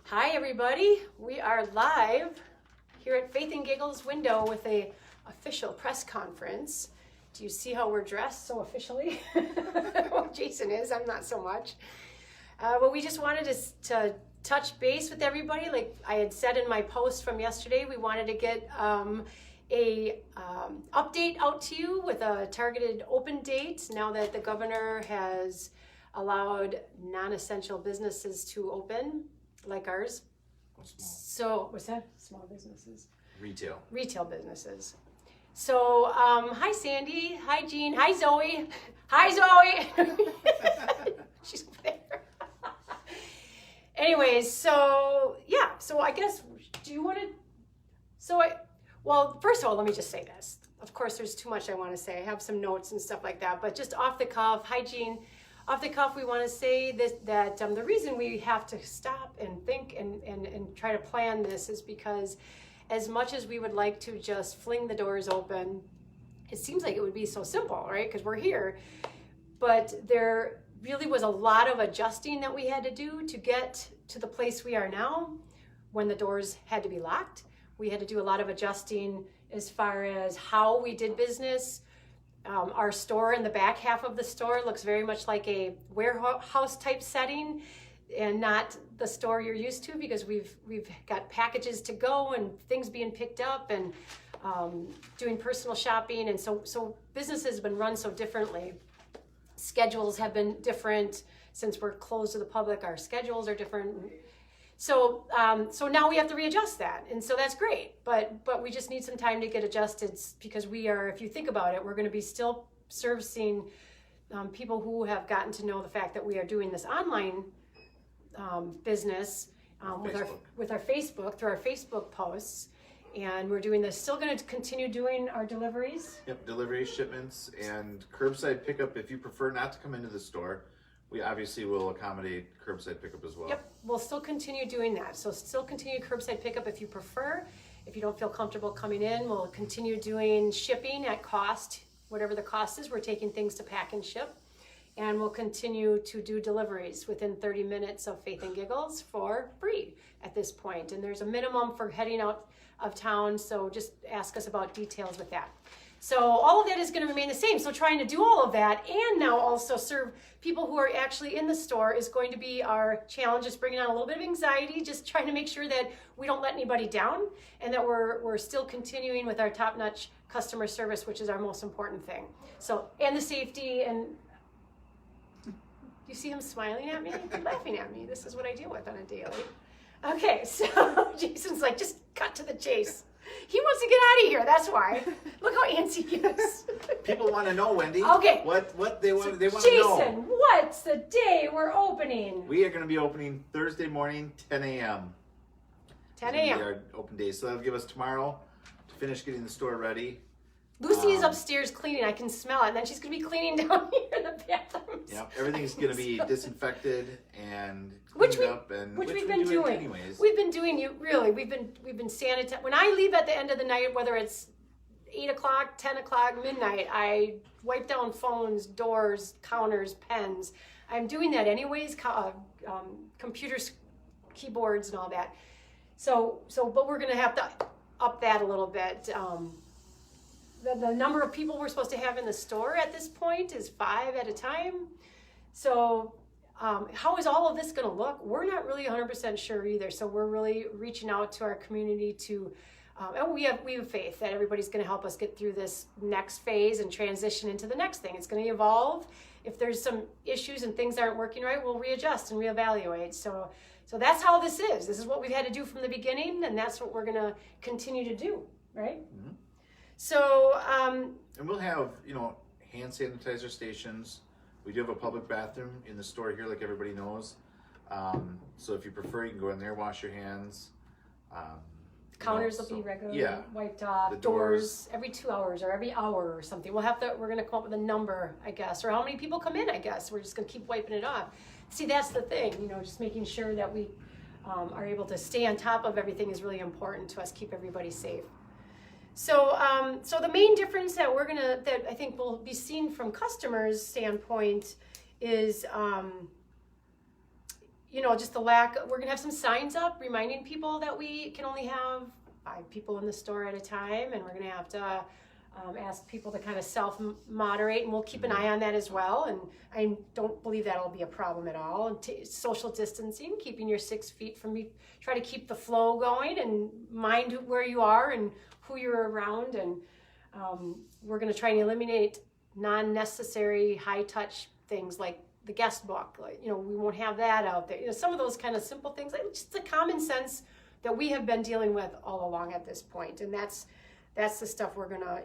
Hi everybody, we are live here at Faith and Giggles window with a official press conference. Do you see how we're dressed so officially? Well, Jason is, I'm not so much. Well, we just wanted to touch base with everybody. Like I had said in my post from yesterday, we wanted to get a update out to you with a targeted open date now that the governor has allowed non-essential businesses to open like ours. So what's that? Small businesses. Retail businesses. So hi Sandy, hi Jean, hi Zoe, hi Zoe. She's over there. Anyways, so yeah, so I guess, do you want to, well, first of all, let me just say this. Of course, there's too much I want to say. I have some notes and stuff like that, but just off the cuff, hi Jean. Off the cuff, we want to say that the reason we have to stop and think and try to plan this is because as much as we would like to just fling the doors open, it seems like it would be so simple, right? Because we're here. But there really was a lot of adjusting that we had to do to get to the place we are now when the doors had to be locked. We had to do a lot of adjusting as far as how we did business. Our store in the back half of the store looks very much like a warehouse type setting and not the store you're used to, because we've got packages to go and things being picked up and doing personal shopping. And so business has been run so differently. Schedules have been different since we're closed to the public. Our schedules are different. So now we have to readjust that, and so that's great. But we just need some time to get adjusted, because we are, if you think about it, we're going to be still servicing people who have gotten to know the fact that we are doing this online business with our Facebook, through our Facebook posts, and we're doing this. Still going to continue doing our deliveries. Yep, delivery, shipments, and curbside pickup. If you prefer not to come into the store, we obviously will accommodate curbside pickup as well. Yep, we'll still continue doing that. So still continue curbside pickup if you prefer. If you don't feel comfortable coming in, we'll continue doing shipping at cost, whatever the cost is. We're taking things to pack and ship. And we'll continue to do deliveries within 30 minutes of Faith and Giggles for free at this point. And there's a minimum for heading out of town, so just ask us about details with that. So all of that is going to remain the same. So trying to do all of that and now also serve people who are actually in the store is going to be our challenge. Just bringing on a little bit of anxiety, just trying to make sure that we don't let anybody down and that we're still continuing with our top-notch customer service, which is our most important thing. So, and the safety, and you see him smiling at me, laughing at me. This is what I deal with on a daily. Okay, so Jason's like, just cut to the chase. He wants to get out of here. That's why. Look how antsy he is. People want to know, Wendy. Okay. What they want. They want Jason, to know. Jason, what's the day we're opening? We are going to be opening Thursday morning, 10 a.m. 10 a.m. a.m. Our open day. So that'll give us tomorrow to finish getting the store ready. Lucy is upstairs cleaning. I can smell it. And then she's going to be cleaning down here in the bathroom. Yeah, everything's going to be disinfected and which cleaned up, and which we've been doing. Anyways. We've been doing we've been sanitizing. When I leave at the end of the night, whether it's 8 o'clock, 10 o'clock, midnight, I wipe down phones, doors, counters, pens. I'm doing that anyways. Computers, keyboards, and all that. So, but we're going to have to up that a little bit. The number of people we're supposed to have in the store at this point is 5 at a time. So how is all of this going to look? We're not really 100% sure either. So we're really reaching out to our community to, and we have faith that everybody's going to help us get through this next phase and transition into the next thing. It's going to evolve. If there's some issues and things aren't working right, we'll readjust and reevaluate. So that's how this is. This is what we've had to do from the beginning, and that's what we're going to continue to do, right? Mm-hmm. So, and we'll have, hand sanitizer stations. We do have a public bathroom in the store here, like everybody knows. So if you prefer, you can go in there, wash your hands. Counters will be regularly wiped off. The doors every 2 hours or every hour or something. We're going to come up with a number, I guess, or how many people come in, I guess. We're just going to keep wiping it off. See, that's the thing, just making sure that we are able to stay on top of everything is really important to us, keep everybody safe. So, so the main difference that that I think will be seen from customers' standpoint is, just the lack, we're gonna have some signs up reminding people that we can only have 5 people in the store at a time, and we're gonna have to ask people to kind of self-moderate, and we'll keep an eye on that as well. And I don't believe that'll be a problem at all. And social distancing, keeping your 6 feet from me, try to keep the flow going and mind where you are and who you're around. And we're going to try and eliminate non-necessary high-touch things like the guest book. Like, we won't have that out there. Some of those kind of simple things, like just the common sense that we have been dealing with all along at this point. And that's the stuff we're gonna,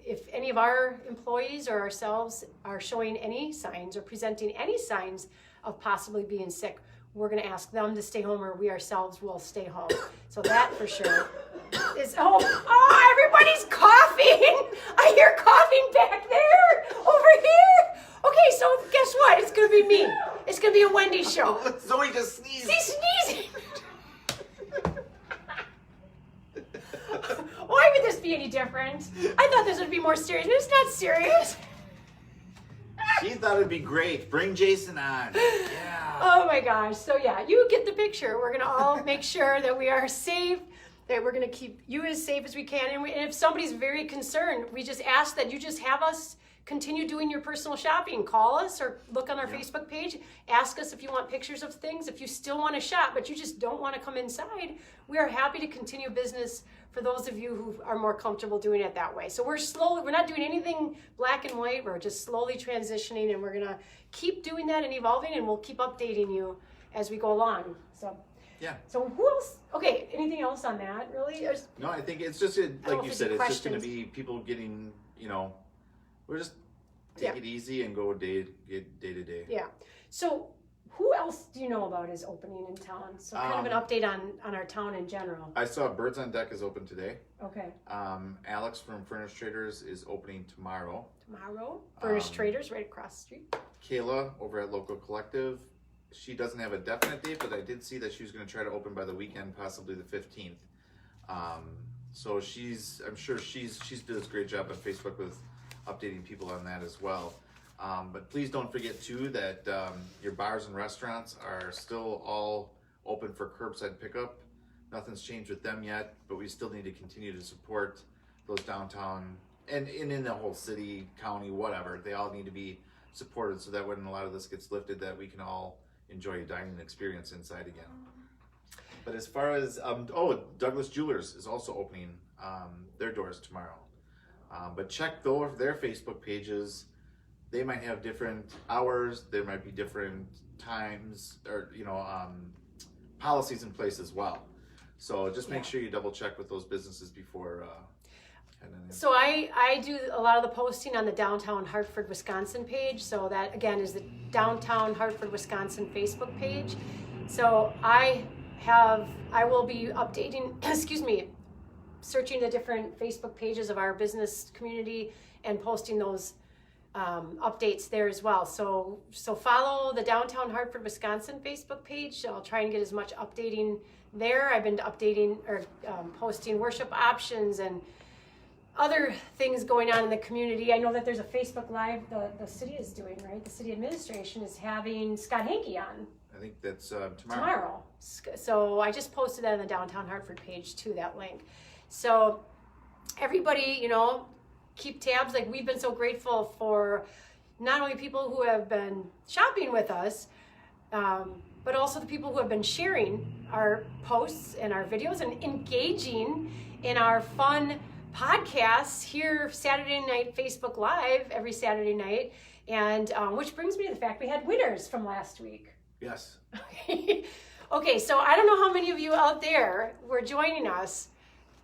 if any of our employees or ourselves are showing any signs or presenting any signs of possibly being sick, we're gonna ask them to stay home, or we ourselves will stay home. So that for sure is, everybody's coughing. I hear coughing back there, over here. Okay, so guess what? It's gonna be me. It's gonna be a Wendy show. Zoe just sneezed. She's sneezing. Why would this be any different? I thought this would be more serious, but it's not serious. She thought it'd be great. Bring Jason on. Yeah. Oh my gosh. So yeah, you get the picture. We're gonna all make sure that we are safe, that we're gonna keep you as safe as we can. And if somebody's very concerned, we just ask that you just have us continue doing your personal shopping. Call us or look on our Facebook page. Ask us if you want pictures of things. If you still want to shop, but you just don't want to come inside, we are happy to continue business for those of you who are more comfortable doing it that way. So we're not doing anything black and white. We're just slowly transitioning, and we're going to keep doing that and evolving, and we'll keep updating you as we go along. So yeah. So who else? Okay, anything else on that, really? No, I think it's just, like you said, it's just going to be people getting, we're just take it easy and go day to day. Yeah. So who else do you know about is opening in town? So kind of an update on our town in general. I saw Birds on Deck is open today. Okay. Alex from Furnish Traders is opening tomorrow. Furnish Traders right across the street. Kayla over at Local Collective. She doesn't have a definite date, but I did see that she was going to try to open by the weekend, possibly the 15th. So I'm sure she's does a great job on Facebook with updating people on that as well. But please don't forget too that your bars and restaurants are still all open for curbside pickup. Nothing's changed with them yet, but we still need to continue to support those downtown and in the whole city, county, whatever. They all need to be supported so that when a lot of this gets lifted, that we can all enjoy a dining experience inside again. But as far as Douglas Jewelers is also opening their doors tomorrow. But check their Facebook pages. They might have different hours. There might be different times or policies in place as well. So just make sure you double check with those businesses before heading in. So I do a lot of the posting on the Downtown Hartford, Wisconsin page. So that again is the Downtown Hartford, Wisconsin Facebook page. So I will be updating, searching the different Facebook pages of our business community and posting those updates there as well. So follow the Downtown Hartford, Wisconsin Facebook page. I'll try and get as much updating there. I've been updating or posting worship options and other things going on in the community. I know that there's a Facebook Live the city is doing, right? The city administration is having Scott Hankey on. I think that's tomorrow. So I just posted that on the Downtown Hartford page too, that link. So everybody, keep tabs. Like, we've been so grateful for not only people who have been shopping with us, but also the people who have been sharing our posts and our videos and engaging in our fun podcasts here Saturday night, Facebook Live every Saturday night. And which brings me to the fact we had winners from last week. Yes. Okay, so I don't know how many of you out there were joining us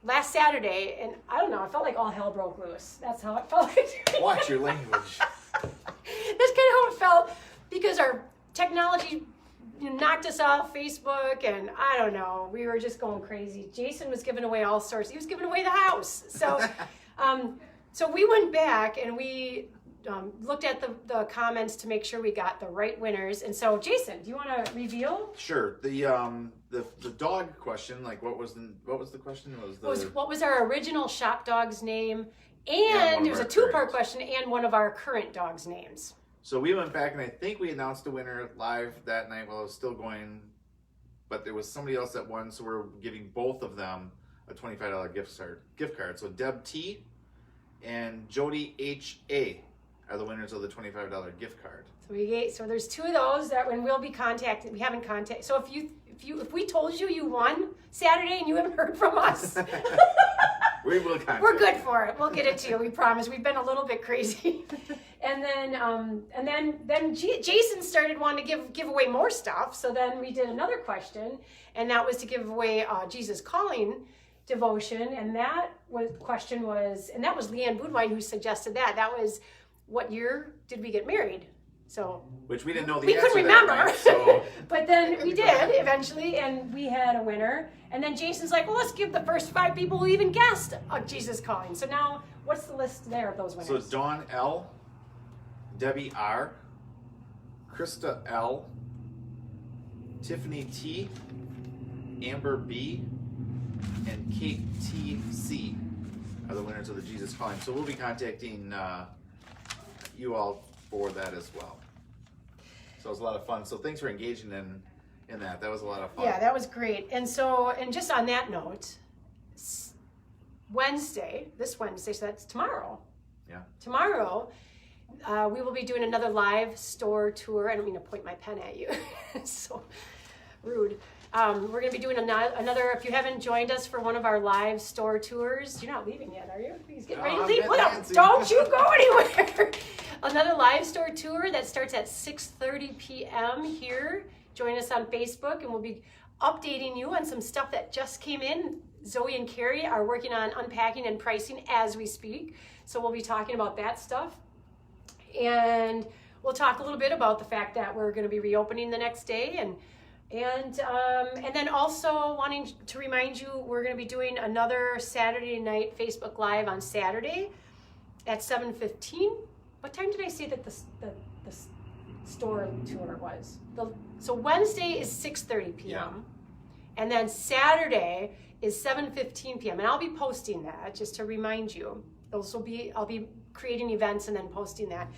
last Saturday, and I don't know, I felt like all hell broke loose. That's how it felt. Watch your language. That's kind of how it felt, because our technology knocked us off Facebook, and I don't know, we were just going crazy. Jason was giving away all sorts. He was giving away the house. So, so we went back and we looked at the comments to make sure we got the right winners. And so, Jason, do you want to reveal? Sure. The dog question, like what was the question? What was our original shop dog's name? And it was a two-part question, and one of our current dogs' names. So we went back, and I think we announced the winner live that night while I was still going but there was somebody else that won, so we're giving both of them a $25 gift card. So Deb T and Jody H.A. are the winners of the $25 gift card. So there's 2 of those that when we'll be contacted. We haven't contacted. So if we told you you won Saturday and you haven't heard from us, we will contact. We're good for it. We'll get it to you. We promise. We've been a little bit crazy, and then Jason started wanting to give away more stuff. So then we did another question, and that was to give away Jesus Calling devotion, and that question was Leanne Boudwine who suggested that. That was, what year did we get married? So which we didn't know the we answer couldn't remember, that night, so. But then we did eventually, and we had a winner. And then Jason's like, well, let's give the first 5 people who even guessed Jesus Calling. So now, what's the list there of those winners? So Dawn L, Debbie R, Krista L, Tiffany T, Amber B, and Kate T.C. are the winners of the Jesus Calling. So we'll be contacting you all for that as well. So it was a lot of fun. So thanks for engaging in that. That was a lot of fun. Yeah, that was great. And just on that note, this Wednesday, so that's tomorrow. Yeah. Tomorrow, we will be doing another live store tour. I don't mean to point my pen at you. So rude. We're going to be doing another, if you haven't joined us for one of our live store tours, you're not leaving yet, are you? He's getting ready to leave. Don't you go anywhere. Another live store tour that starts at 6:30 p.m. here. Join us on Facebook, and we'll be updating you on some stuff that just came in. Zoe and Carrie are working on unpacking and pricing as we speak. So we'll be talking about that stuff. And we'll talk a little bit about the fact that we're going to be reopening the next day, and then also wanting to remind you, we're going to be doing another Saturday night Facebook Live on Saturday at 7:15. What time did I say that the store tour was? So Wednesday is 6:30 p.m. Yeah. And then Saturday is 7:15 p.m. And I'll be posting that just to remind you. I'll be creating events and then posting that.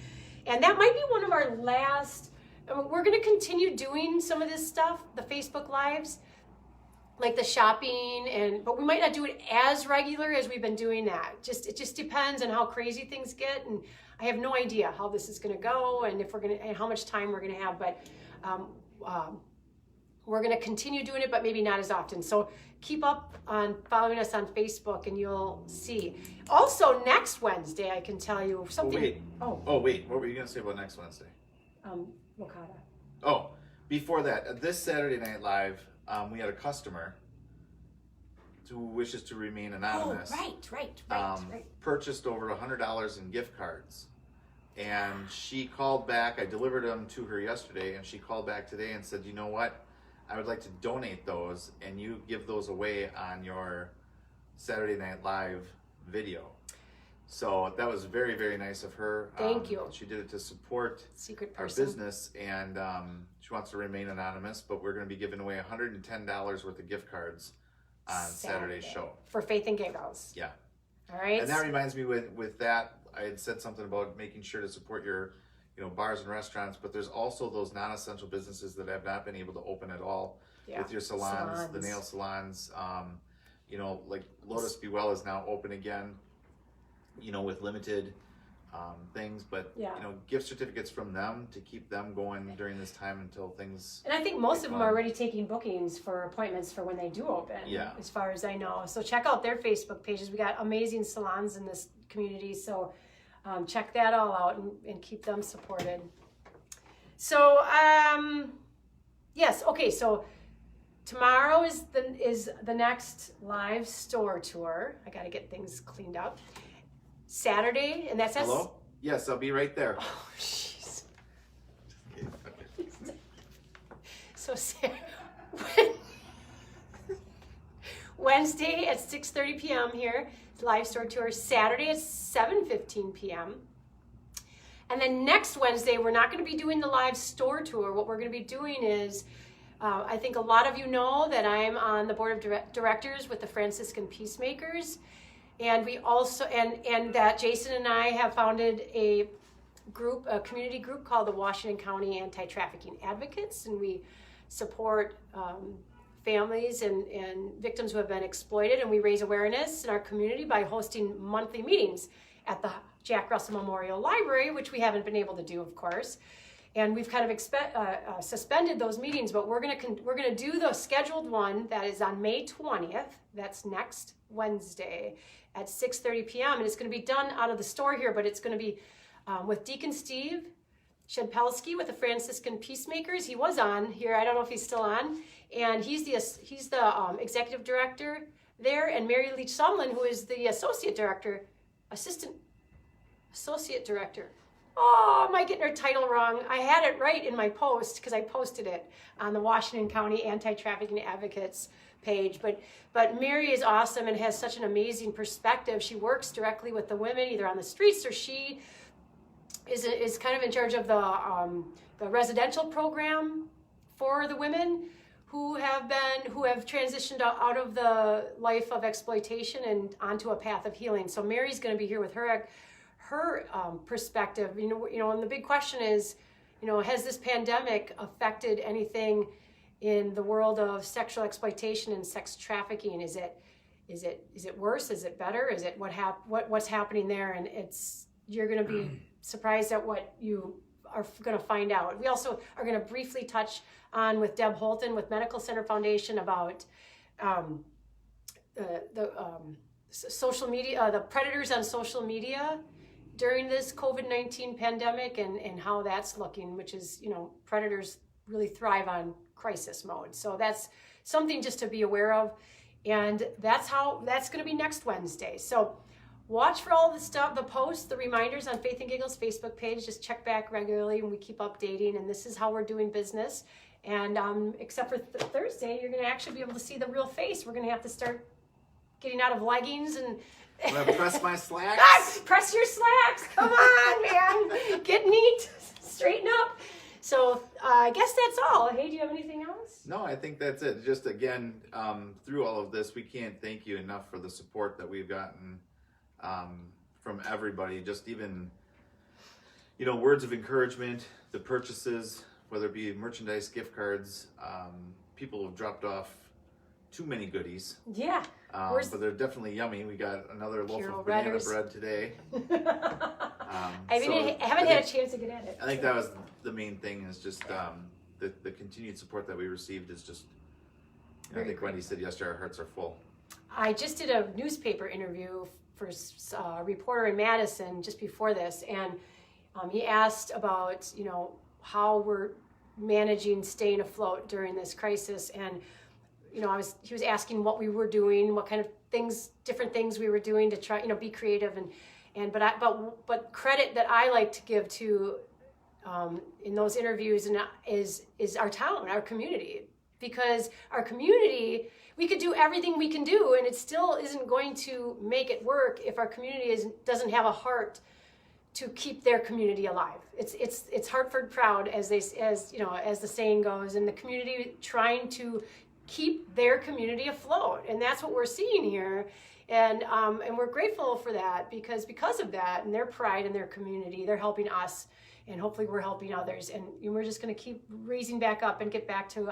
And that might be one of our last. We're going to continue doing some of this stuff, the Facebook Lives, like the shopping, but we might not do it as regular as we've been doing that. It just depends on how crazy things get, and I have no idea how this is going to go and and how much time we're going to have. But we're going to continue doing it, but maybe not as often. So keep up on following us on Facebook, and you'll see. Also, next Wednesday, I can tell you something. Oh wait, what were you going to say about next Wednesday? Wakata. Oh, before that, this Saturday Night Live, we had a customer who wishes to remain anonymous. Oh, right. Purchased over $100 in gift cards. And she called back. I delivered them to her yesterday, and she called back today and said, you know what? I would like to donate those, and you give those away on your Saturday Night Live video. So that was very, very nice of her. Thank you. She did it to support our business, and she wants to remain anonymous, but we're going to be giving away $110 worth of gift cards on Saturday's show. For Faith and Giggles. Yeah. All right. And that reminds me with that, I had said something about making sure to support your bars and restaurants, but there's also those non-essential businesses that have not been able to open at all with your salons, the nail salons. Like Lotus Be Well is now open again. With limited things, but gift certificates from them to keep them going during this time until things. And I think most of them are already taking bookings for appointments for when they do open. Yeah. As far as I know, so check out their Facebook pages. We got amazing salons in this community, so check that all out and keep them supported. So yes, okay. So tomorrow is the next live store tour. I got to get things cleaned up. Saturday, and that's Hello? Yes, I'll be right there. Oh, jeez. So Wednesday at 6:30 p.m. here, live store tour. Saturday at 7:15 p.m. And then next Wednesday, we're not going to be doing the live store tour. What we're going to be doing is, I think a lot of you know that I'm on the board of directors with the Franciscan Peacemakers. And we also, and that Jason and I have founded a community group called the Washington County Anti-Trafficking Advocates, and we support families and victims who have been exploited, and we raise awareness in our community by hosting monthly meetings at the Jack Russell Memorial Library, which we haven't been able to do, of course. And we've kind of suspended those meetings, but we're gonna do the scheduled one that is on May 20th. That's next Wednesday at 6:30 p.m. And it's gonna be done out of the store here, but it's gonna be with Deacon Steve Shedpelski with the Franciscan Peacemakers. He was on here. I don't know if he's still on. And he's the executive director there, and Mary Leach Sumlin, who is the associate director. Oh, am I getting her title wrong? I had it right in my post because I posted it on the Washington County Anti-Trafficking Advocates page. But Mary is awesome and has such an amazing perspective. She works directly with the women, either on the streets, or she is kind of in charge of the residential program for the women who have transitioned out of the life of exploitation and onto a path of healing. So Mary's going to be here with her perspective. You know, and the big question is, has this pandemic affected anything in the world of sexual exploitation and sex trafficking? Is it worse? Is it better? Is it what's happening there? And you're going to be surprised at what you are going to find out. We also are going to briefly touch on with Deb Holton with Medical Center Foundation about the social media, the predators on social media during this COVID-19 pandemic, and how that's looking, which is, predators really thrive on crisis mode. So that's something just to be aware of. And that's going to be next Wednesday. So watch for all the stuff, the posts, the reminders on Faith and Giggles Facebook page. Just check back regularly, and we keep updating. And this is how we're doing business. And except for Thursday, you're going to actually be able to see the real face. We're going to have to start getting out of leggings and I'm going to press my slacks. Press your slacks. Come on, man. Get neat. Straighten up. So I guess that's all. Hey, do you have anything else? No, I think that's it. Just again, through all of this, we can't thank you enough for the support that we've gotten from everybody. Just even, words of encouragement, the purchases, whether it be merchandise, gift cards. People have dropped off too many goodies. Yeah. But they're definitely yummy. We got another loaf of banana bread today. I haven't had a chance to get at it. I think that was the main thing, is just the continued support that we received is just, I think Wendy said yesterday, our hearts are full. I just did a newspaper interview for a reporter in Madison just before this, and he asked about, how we're managing staying afloat during this crisis, and he was asking what we were doing, what kind of different things we were doing to try, be creative, but credit that I like to give to in those interviews is our town, our community, because our community, we could do everything we can do, and it still isn't going to make it work if our community doesn't have a heart to keep their community alive. It's Hartford proud, as the saying goes, and the community trying to keep their community afloat, and that's what we're seeing here, and we're grateful for that because of that and their pride in their community, they're helping us, and hopefully we're helping others, and we're just going to keep raising back up and get back to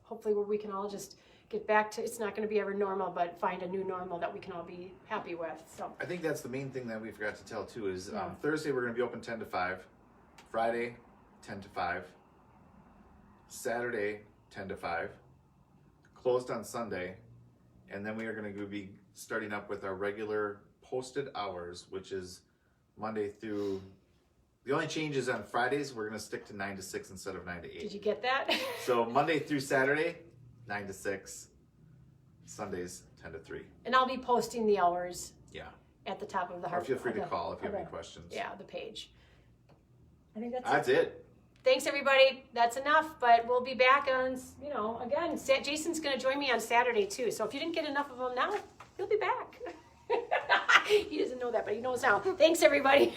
hopefully where we can all just get back to, it's not going to be ever normal, but find a new normal that we can all be happy with. So I think that's the main thing that we forgot to tell too is Thursday we're going to be open 10 to 5, Friday 10 to 5, Saturday 10 to 5, closed on Sunday, and then we are going to be starting up with our regular posted hours, which is Monday through, the only change is on Fridays we're going to stick to 9 to 6 instead of 9 to 8. Did you get that? So Monday through Saturday 9 to 6, Sundays 10 to 3. And I'll be posting the hours at the top of the Or feel free to call if you have any questions. Yeah, the page. I think that's it. Thanks, everybody. That's enough, but we'll be back on, again, Jason's going to join me on Saturday, too. So if you didn't get enough of him now, he'll be back. He doesn't know that, but he knows now. Thanks, everybody.